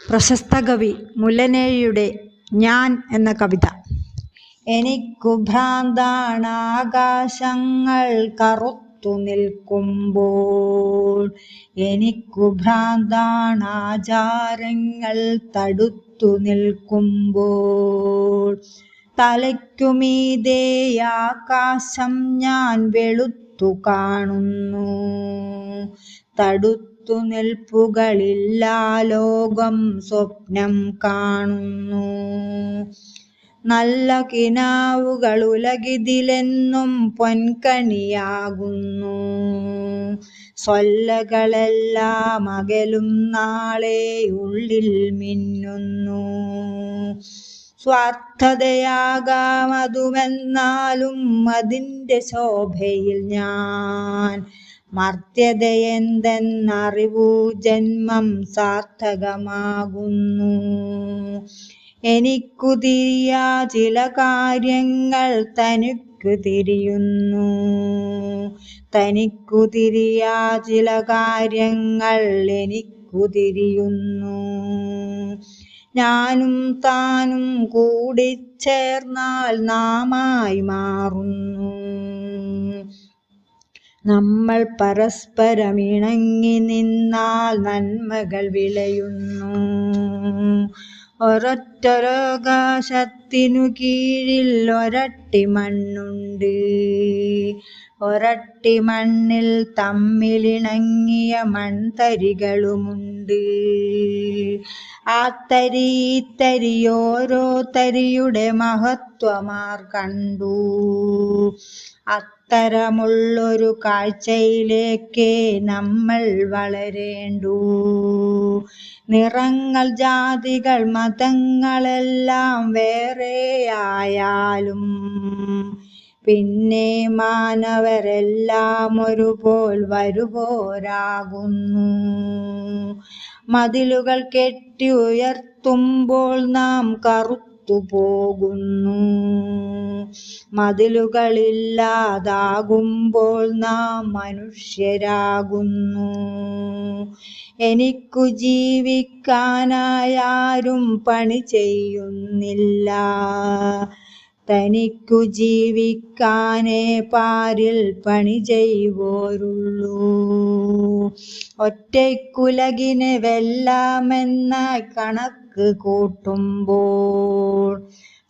പ്രശസ്ത കവി മുല്ലനേഴിയുടെ ഞാൻ എന്ന കവിത. എനിക്കു ഭ്രാന്താണ് ആകാശങ്ങൾ കറുത്തു നിൽക്കുമ്പോൾ, എനിക്കു ഭ്രാന്താണ് ആചാരങ്ങൾ തടുത്തു നിൽക്കുമ്പോൾ. തലയ്ക്കുമീതേ ആകാശം ഞാൻ വെളുത്തു കാണുന്നു, തടുത്തു നിൽപ്പുകളില്ലാ ലോകം സ്വപ്നം കാണുന്നു. നല്ല കിനാവുകൾ ഉലകിതിലെന്നും പൊൻകണിയാകുന്നു, സ്വല്ലകളെല്ലാം അകലും നാളെ ഉള്ളിൽ മിന്നുന്നു. സ്വാർത്ഥതയാകാം അതുമെന്നാലും അതിൻ്റെ ശോഭയിൽ ഞാൻ മർത്യതയെന്തെന്നറിവൂ ജന്മം സാർത്ഥകമാകുന്നു. എനിക്കു തിരിയാ ചില കാര്യങ്ങൾ തനിക്കു തിരിയുന്നു, തനിക്കു തിരിയാ ചില കാര്യങ്ങൾ എനിക്കു തിരിയുന്നു. ഞാനും താനും കൂടിച്ചേർന്നാൽ നാമായി മാറുന്നു, നമ്മൾ പരസ്പരം ഇണങ്ങി നിന്നാൽ നന്മകൾ വിളയുന്നു. ഒരൊറ്റൊരാകാശത്തിനു കീഴിൽ ഒരട്ടി മണ്ണുണ്ട്, ഒരട്ടി മണ്ണിൽ തമ്മിലിണങ്ങിയ മൺതരികളുമുണ്ട്. ആ തരി ഈ തരി ഓരോ തരിയുടെ മഹത്വമാർ കണ്ടു, അത്തരമുള്ളൊരു കാഴ്ചയിലേക്കേ നമ്മൾ വളരേണ്ടു. നിറങ്ങൾ ജാതികൾ മതങ്ങളെല്ലാം വേറെയായാലും പിന്നെ മാനവരെല്ലാം ഒരുപോൽ വരുപോരാകുന്നു. മതിലുകൾ കെട്ടി ഉയർത്തുമ്പോൾ നാം കറുത്തു പോകുന്നു, മതിലുകളില്ലാതാകുമ്പോൾ നാം മനുഷ്യരാകുന്നു. എനിക്കു ജീവിക്കാനായാരും പണി ചെയ്യുന്നില്ല, തനിക്കു ജീവിക്കാനേ പാരിൽ പണി ചെയ്യുവോരുള്ളൂ. ഒറ്റയ്ക്കുലകിനെ വെല്ലാമെന്ന കണക്ക് കൂട്ടുമ്പോൾ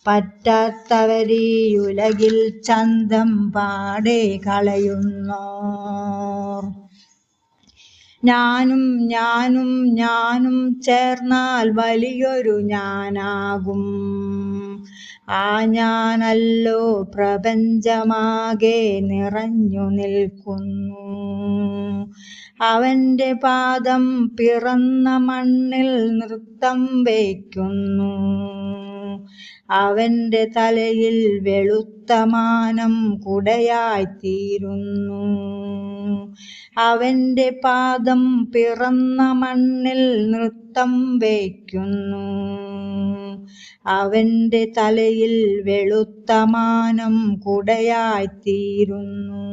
പറ്റാത്തവരീയുലകിൽ ചന്തം പാടെ കളയുന്നോർ. ഞാനും ഞാനും ഞാനും ചേർന്നാൽ വലിയൊരു ഞാനാകും, ആ ഞാനല്ലോ പ്രപഞ്ചമാകെ നിറഞ്ഞു നിൽക്കുന്നു. അവൻ്റെ പാദം പിറന്ന മണ്ണിൽ നൃത്തം വയ്ക്കുന്നു, അവൻ്റെ തലയിൽ വെളുത്ത മാനം കുടയായിത്തീരുന്നു. അവൻ്റെ പാദം പിറന്ന മണ്ണിൽ നൃത്തം വയ്ക്കുന്നു, അവൻ്റെ തലയിൽ വെളുത്ത മാനം കുടയായിത്തീരുന്നു.